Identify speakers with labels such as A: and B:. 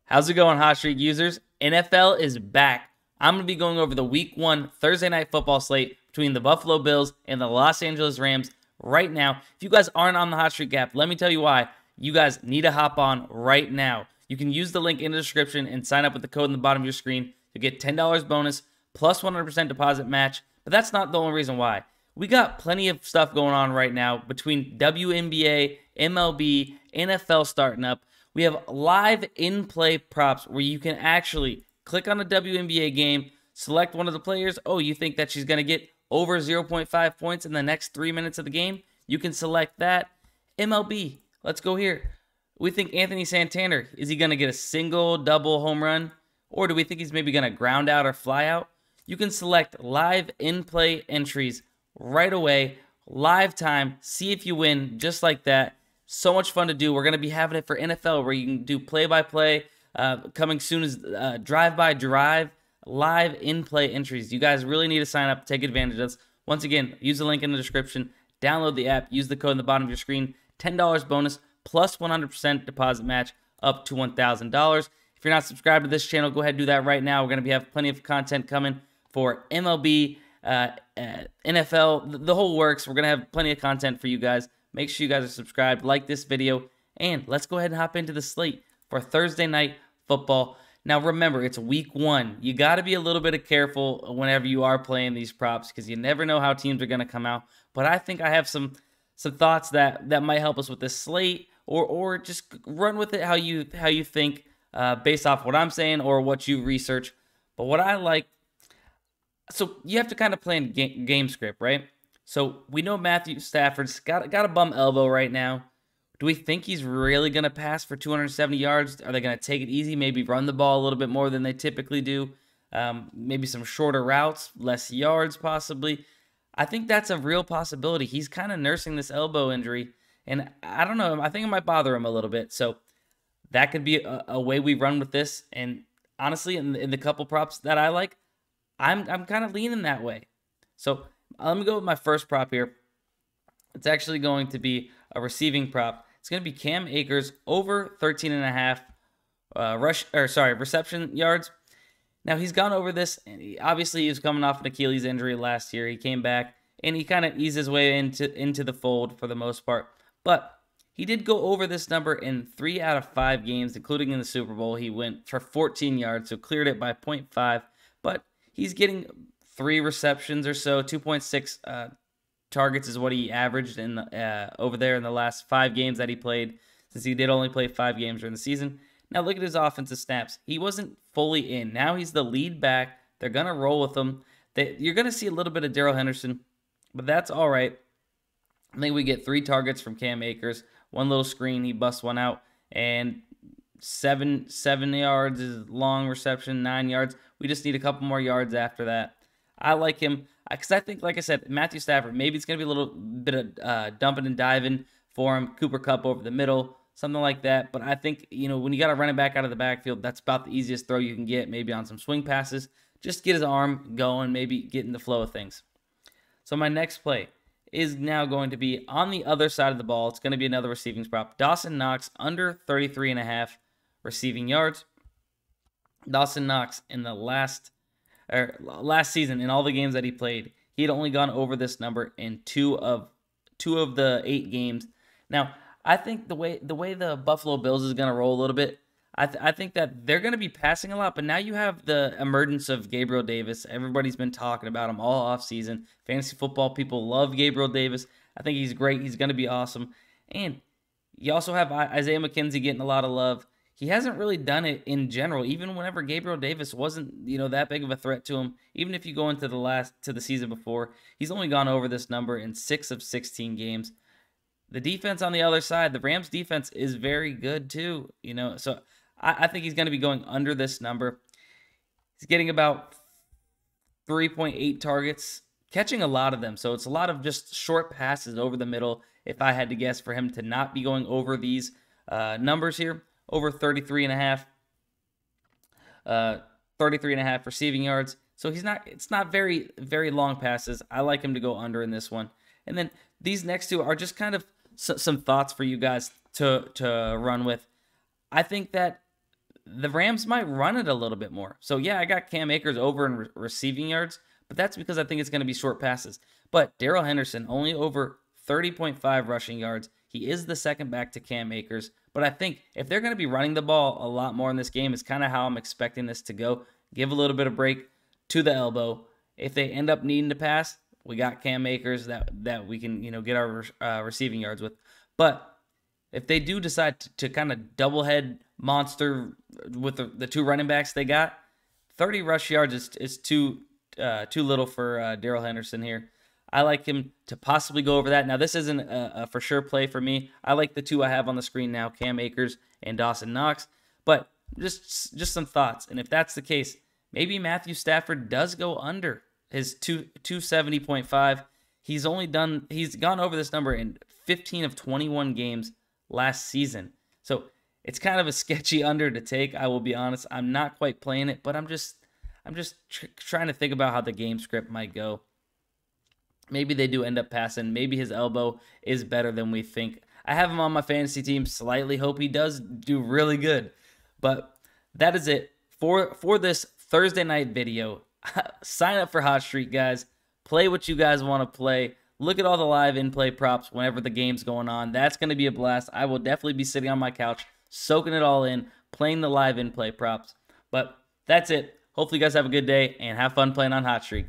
A: How's it going, HotStreak users? NFL is back. I'm going to be going over the Week 1 Thursday Night Football slate between the Buffalo Bills and the Los Angeles Rams right now. If you guys aren't on the HotStreak app, let me tell you why. You guys need to hop on right now. You can use the link in the description and sign up with the code in the bottom of your screen. You'll get $10 bonus plus 100% deposit match. But that's not the only reason why. We got plenty of stuff going on right now between WNBA, MLB, NFL starting up. We have live in-play props where you can actually click on a WNBA game, select one of the players. Oh, you think that she's going to get over 0.5 points in the next 3 minutes of the game? You can select that. MLB, let's go here. We think Anthony Santander, is he going to get a single, double home run? Or do we think he's maybe going to ground out or fly out? You can select live in-play entries right away, live time, see if you win, just like that. So much fun to do. We're going to be having it for NFL where you can do play-by-play, coming soon as drive-by-drive, live in-play entries. You guys really need to sign up, take advantage of this. Once again, use the link in the description, download the app, use the code in the bottom of your screen, $10 bonus plus 100% deposit match up to $1,000. If you're not subscribed to this channel, go ahead and do that right now. We're going to have plenty of content coming for MLB, NFL, the whole works. We're going to have plenty of content for you guys. Make sure you guys are subscribed, like this video, and let's go ahead and hop into the slate for Thursday Night Football. Now, remember, it's Week 1. You got to be a little bit careful whenever you are playing these props because you never know how teams are going to come out. But I think I have some thoughts that might help us with this slate, or just run with it how you think based off what I'm saying or what you research. But what I like, so you have to kind of play in game script, right? So we know Matthew Stafford's got a bum elbow right now. Do we think he's really going to pass for 270 yards? Are they going to take it easy, maybe run the ball a little bit more than they typically do? Maybe some shorter routes, less yards possibly. I think that's a real possibility. He's kind of nursing this elbow injury, and I don't know. I think it might bother him a little bit. So that could be a way we run with this. And honestly, in the couple props that I like, I'm kind of leaning that way. So let me go with my first prop here. It's actually going to be a receiving prop. It's going to be Cam Akers over 13.5 reception yards. Now, he's gone over this, and obviously he was coming off an Achilles injury last year. He came back, and he kind of eased his way into the fold for the most part. But he did go over this number in 3 out of 5 games, including in the Super Bowl. He went for 14 yards, so cleared it by 0.5. But he's getting 3 receptions or so, 2.6 targets is what he averaged in over there in the last 5 games that he played, since he did only play 5 games during the season. Now look at his offensive snaps. He wasn't fully in. Now he's the lead back. They're going to roll with him. You're going to see a little bit of Darrell Henderson, but that's all right. I think we get 3 targets from Cam Akers. 1 little screen, he busts one out, and 7 yards is long reception, 9 yards. We just need a couple more yards after that. I like him because I think, like I said, Matthew Stafford, maybe it's going to be a little bit of dumping and diving for him. Cooper Kupp over the middle, something like that. But I think, when you got a running back out of the backfield, that's about the easiest throw you can get, maybe on some swing passes. Just get his arm going, maybe get in the flow of things. So my next play is now going to be on the other side of the ball. It's going to be another receiving prop. Dawson Knox under 33.5 receiving yards. Dawson Knox in the last season, in all the games that he played, he had only gone over this number in 2 of the 8 games. Now, I think the way the Buffalo Bills is going to roll a little bit, I think that they're going to be passing a lot, but now you have the emergence of Gabriel Davis. Everybody's been talking about him all offseason. Fantasy football people love Gabriel Davis. I think he's great. He's going to be awesome. And you also have Isaiah McKenzie getting a lot of love. He hasn't really done it in general, even whenever Gabriel Davis wasn't, that big of a threat to him. Even if you go into the season before, he's only gone over this number in 6 of 16 games. The defense on the other side, the Rams defense is very good too, So I think he's going to be going under this number. He's getting about 3.8 targets, catching a lot of them. So it's a lot of just short passes over the middle, if I had to guess, for him to not be going over these numbers here. Over 33.5 receiving yards. So it's not very, very long passes. I like him to go under in this one. And then these next 2 are just kind of some thoughts for you guys to run with. I think that the Rams might run it a little bit more. So yeah, I got Cam Akers over in receiving yards, but that's because I think it's going to be short passes. But Darrell Henderson only over 30.5 rushing yards. He is the second back to Cam Akers, but I think if they're going to be running the ball a lot more in this game, it's kind of how I'm expecting this to go. Give a little bit of break to the elbow. If they end up needing to pass, we got Cam Akers that we can get our receiving yards with. But if they do decide to kind of double head monster with the two running backs they got, 30 rush yards is too little for Darrell Henderson here. I like him to possibly go over that. Now, this isn't a for sure play for me. I like the two I have on the screen now, Cam Akers and Dawson Knox. But just some thoughts. And if that's the case, maybe Matthew Stafford does go under his 270.5. He's gone over this number in 15 of 21 games last season. So it's kind of a sketchy under to take. I will be honest. I'm not quite playing it, but I'm just trying to think about how the game script might go. Maybe they do end up passing. Maybe his elbow is better than we think. I have him on my fantasy team. Slightly hope he does do really good. But that is it for this Thursday night video. Sign up for HotStreak, guys. Play what you guys want to play. Look at all the live in-play props whenever the game's going on. That's going to be a blast. I will definitely be sitting on my couch, soaking it all in, playing the live in-play props. But that's it. Hopefully you guys have a good day and have fun playing on HotStreak.